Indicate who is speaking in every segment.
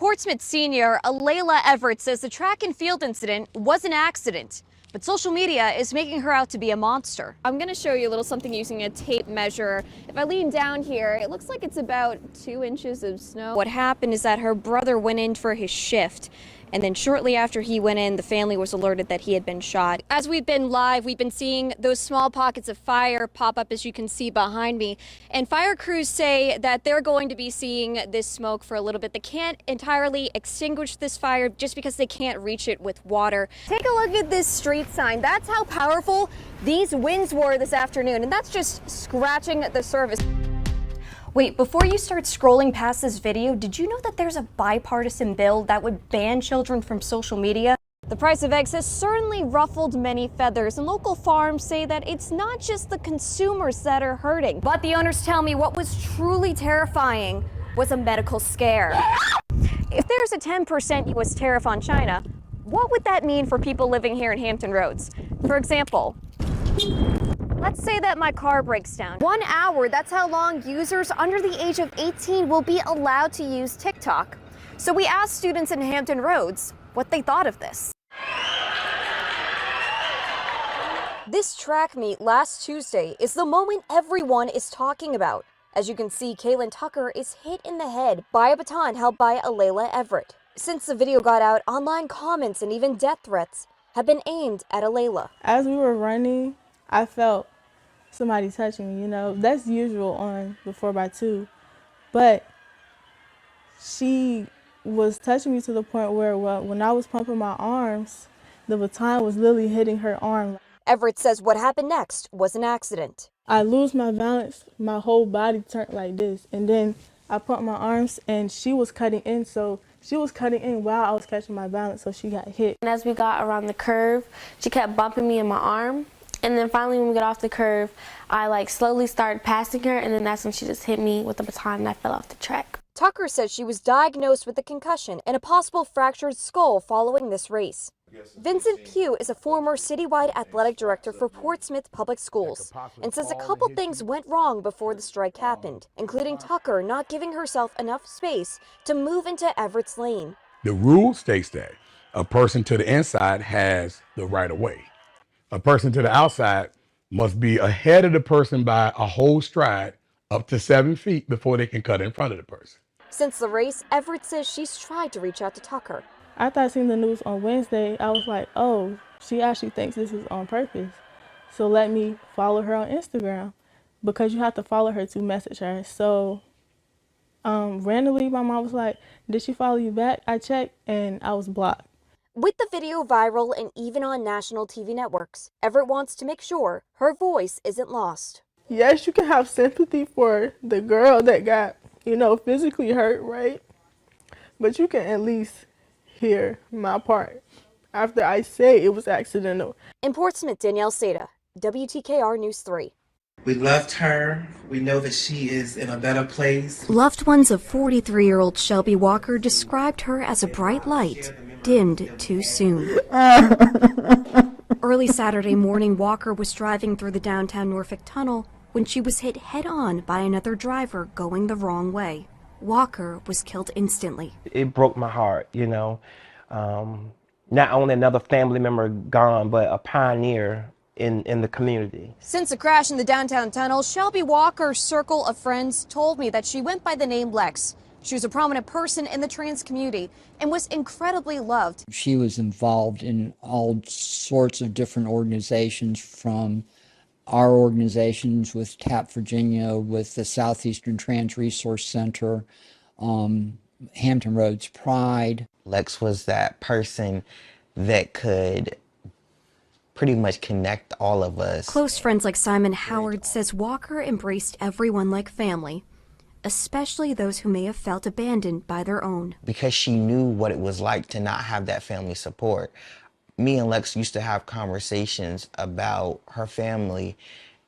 Speaker 1: Portsmouth senior Alayla Everett says the track and field incident was an accident, but social media is making her out to be a monster. I'm going to show you a little something using a tape measure. If I lean down here, it looks like it's about 2 inches of snow. What happened is that her brother went in for his shift, and then shortly after he went in, the family was alerted that he had been shot. As we've been live, we've been seeing those small pockets of fire pop up, as you can see behind me. And fire crews say that they're going to be seeing this smoke for a little bit. They can't entirely extinguish this fire just because they can't reach it with water. Take a look at this street sign. That's how powerful these winds were this afternoon. And that's just scratching the surface. Wait, before you start scrolling past this video, did you know that there's a bipartisan bill that would ban children from social media? The price of eggs has certainly ruffled many feathers, and local farms say that it's not just the consumers that are hurting. But the owners tell me what was truly terrifying was a medical scare. If there's a 10% US tariff on China, what would that mean for people living here in Hampton Roads? For example, let's say that my car breaks down. 1 hour, that's how long users under the age of 18 will be allowed to use TikTok. So we asked students in Hampton Roads what they thought of this. This track meet last Tuesday is the moment everyone is talking about. As you can see, Kaylin Tucker is hit in the head by a baton held by Alayla Everett. Since the video got out, online comments and even death threats have been aimed at Alayla.
Speaker 2: As we were running, I felt somebody touching me, that's usual on the 4x2, but she was touching me to the point where, when I was pumping my arms, the baton was literally hitting her arm.
Speaker 1: Everett says what happened next was an accident.
Speaker 2: I lose my balance, my whole body turned like this, and then I pumped my arms and she was cutting in, so she was cutting in while I was catching my balance, so she got hit.
Speaker 3: And as we got around the curve, she kept bumping me in my arm. And then finally when we got off the curve, I slowly started passing her, and then that's when she just hit me with the baton and I fell off the track.
Speaker 1: Tucker says she was diagnosed with a concussion and a possible fractured skull following this race. Vincent Pugh is a former citywide athletic director for Portsmouth Public Schools and says a couple things went wrong before the strike happened, including Tucker not giving herself enough space to move into Everett's lane.
Speaker 4: The rule states that a person to the inside has the right of way. A person to the outside must be ahead of the person by a whole stride up to 7 feet before they can cut in front of the person.
Speaker 1: Since the race, Everett says she's tried to reach out to Tucker.
Speaker 2: After I seen the news on Wednesday, I was like, oh, she actually thinks this is on purpose. So let me follow her on Instagram, because you have to follow her to message her. So randomly, my mom was like, did she follow you back? I checked and I was blocked.
Speaker 1: With the video viral and even on national TV networks, Everett wants to make sure her voice isn't lost.
Speaker 2: Yes, you can have sympathy for the girl that got, physically hurt, right? But you can at least hear my part after I say it was accidental.
Speaker 1: In Portsmouth, Danielle Saitta, WTKR News 3.
Speaker 5: We loved her. We know that she is in a better place.
Speaker 1: Loved ones of 43-year-old Shelby Walker described her as a bright light, dimmed too soon. Early Saturday morning, Walker was driving through the downtown Norfolk Tunnel when she was hit head-on by another driver going the wrong way. Walker was killed instantly.
Speaker 6: It broke my heart, Not only another family member gone, but a pioneer in the community.
Speaker 1: Since the crash in the downtown tunnel, Shelby Walker's circle of friends told me that she went by the name Lex. She was a prominent person in the trans community and was incredibly loved.
Speaker 7: She was involved in all sorts of different organizations, from our organizations with TAP Virginia, with the Southeastern Trans Resource Center, Hampton Roads Pride.
Speaker 8: Lex was that person that could pretty much connect all of us.
Speaker 1: Close friends like Simon Howard says Walker embraced everyone like family, especially those who may have felt abandoned by their own.
Speaker 8: Because she knew what it was like to not have that family support. Me and Lex used to have conversations about her family,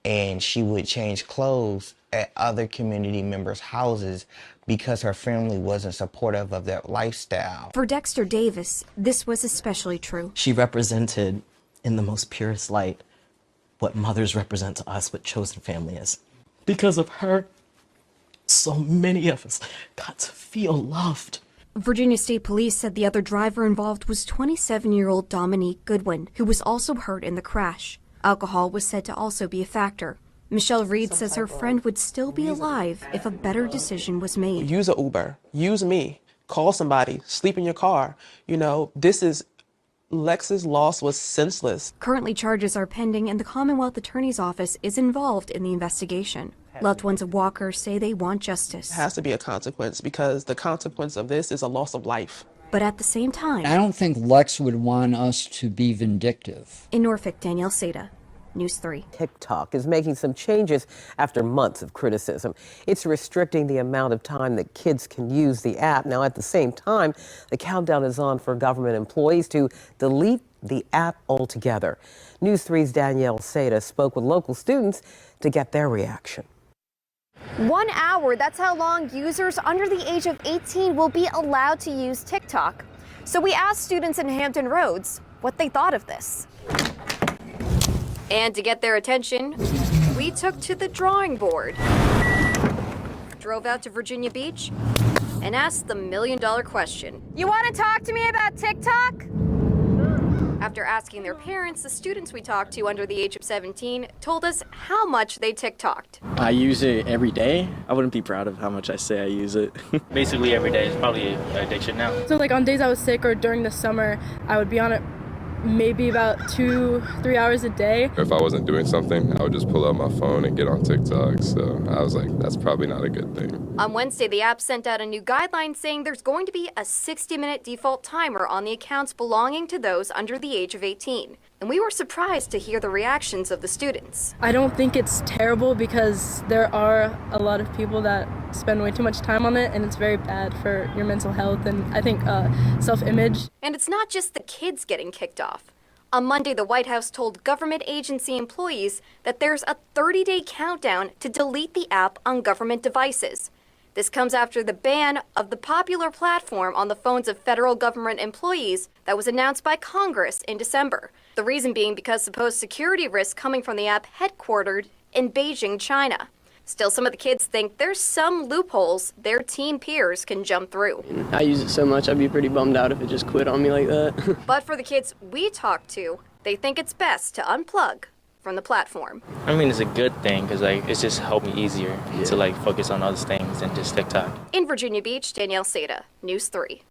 Speaker 8: and she would change clothes at other community members' houses because her family wasn't supportive of their lifestyle.
Speaker 1: For Dexter Davis, this was especially true.
Speaker 9: She represented, in the most purest light, what mothers represent to us, what chosen family is. Because of her, so many of us got to feel loved.
Speaker 1: Virginia State Police said the other driver involved was 27-year-old Dominique Goodwin, who was also hurt in the crash. Alcohol was said to also be a factor. Michelle Reed says her friend would still be alive if a better decision was made.
Speaker 10: Use an Uber. Use me. Call somebody. Sleep in your car. You know, Lex's loss was senseless.
Speaker 1: Currently, charges are pending, and the Commonwealth Attorney's Office is involved in the investigation. Loved ones of Walker say they want justice.
Speaker 10: It has to be a consequence because the consequence of this is a loss of life.
Speaker 1: But at the same time,
Speaker 7: I don't think Lex would want us to be vindictive.
Speaker 1: in Norfolk, Danielle Saitta, News 3.
Speaker 11: TikTok is making some changes after months of criticism. It's restricting the amount of time that kids can use the app. Now, at the same time, the countdown is on for government employees to delete the app altogether. News 3's Danielle Saitta spoke with local students to get their reaction.
Speaker 1: 1 hour, that's how long users under the age of 18 will be allowed to use TikTok. So we asked students in Hampton Roads what they thought of this. And to get their attention, we took to the drawing board, drove out to Virginia Beach, and asked the million-dollar question. You want to talk to me about TikTok? After asking their parents, the students we talked to under the age of 17 told us how much they TikToked.
Speaker 12: I use it every day. I wouldn't be proud of how much I say I use it.
Speaker 13: Basically every day is probably an addiction now.
Speaker 2: So like on days I was sick or during the summer, I would be on it maybe about 2-3 hours a day.
Speaker 14: If I wasn't doing something, I would just pull out my phone and get on TikTok. So I was like, that's probably not a good thing.
Speaker 1: On Wednesday, the app sent out a new guideline saying there's going to be a 60-minute default timer on the accounts belonging to those under the age of 18. And we were surprised to hear the reactions of the students.
Speaker 2: I don't think it's terrible because there are a lot of people that spend way too much time on it, and it's very bad for your mental health and I think self-image.
Speaker 1: And it's not just the kids getting kicked off. On Monday, the White House told government agency employees that there's a 30-day countdown to delete the app on government devices. This comes after the ban of the popular platform on the phones of federal government employees that was announced by Congress in December. The reason being because supposed security risks coming from the app headquartered in Beijing, China. Still, some of the kids think there's some loopholes their teen peers can jump through.
Speaker 12: I use it so much, I'd be pretty bummed out if it just quit on me like that.
Speaker 1: But for the kids we talked to, they think it's best to unplug from the platform.
Speaker 13: I mean, it's a good thing because it's just helped me easier to focus on other things than just TikTok.
Speaker 1: In Virginia Beach, Danielle Saitta, News 3.